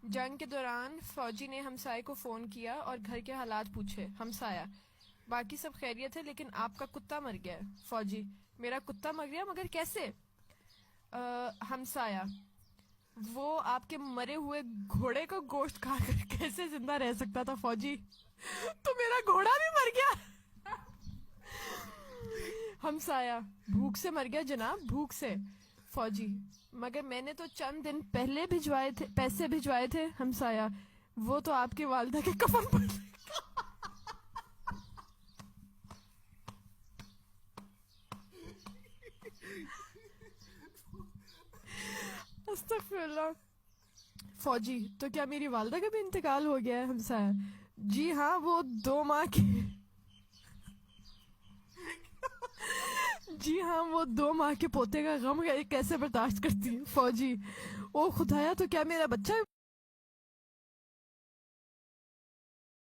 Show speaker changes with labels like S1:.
S1: جنگ کے دوران فوجی نے ہمسائے کو فون کیا اور گھر کے حالات پوچھے۔ ہمسایہ: باقی سب خیریت ہے لیکن آپ کا کتا مر گیا ہے۔ فوجی: میرا کتا مر گیا مگر کیسے؟ ہمسایہ: وہ آپ کے مرے ہوئے گھوڑے کا گوشت کھا کر کیسے زندہ رہ سکتا تھا؟ فوجی: تو میرا گھوڑا بھی مر گیا۔ ہمسایہ: بھوک سے مر گیا جناب، بھوک سے۔ فوجی: مگر میں نے تو چند دن پہلے پیسے بھجوائے تھے۔ ہمسایہ: وہ تو آپ کی والدہ کے کفن پر۔ استغفر اللہ۔ فوجی: تو کیا میری والدہ کا بھی انتقال ہو گیا ہے؟ ہمسایہ: جی ہاں، وہ 2 ماہ کی جی ہاں، وہ 2 ماہ کے پوتے کا غم کیسے برداشت کرتی ہے؟ فوجی: او خدایا، تو کیا میرا بچہ